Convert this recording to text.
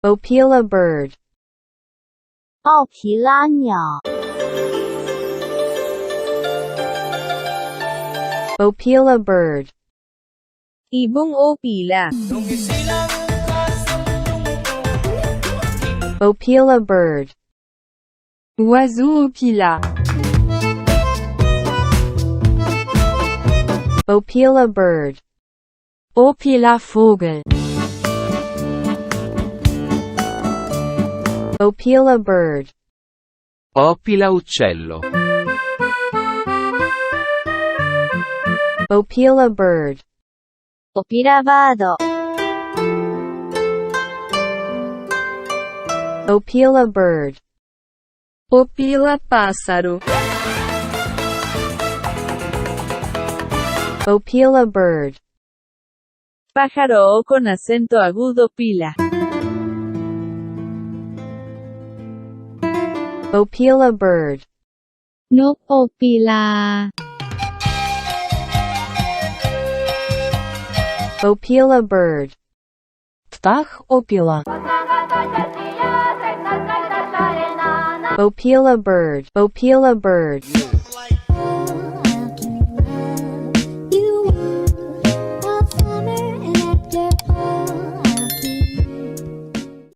Opila Bird. 奥皮拉鸟 Opila Bird. Ibong Opila. Opila Bird. Oiseau Opila. Opila Bird. Opila Vogel. Opila Bird. Opila uccello. Opila Bird. オピラバード Opila Bird. Opila Pássaro. Opila Bird. Pájaro O con acento agudo pila. Opila Bird. นกโอปิลา Opila Bird. Птах Опила. Opila Bird. Opila Bird.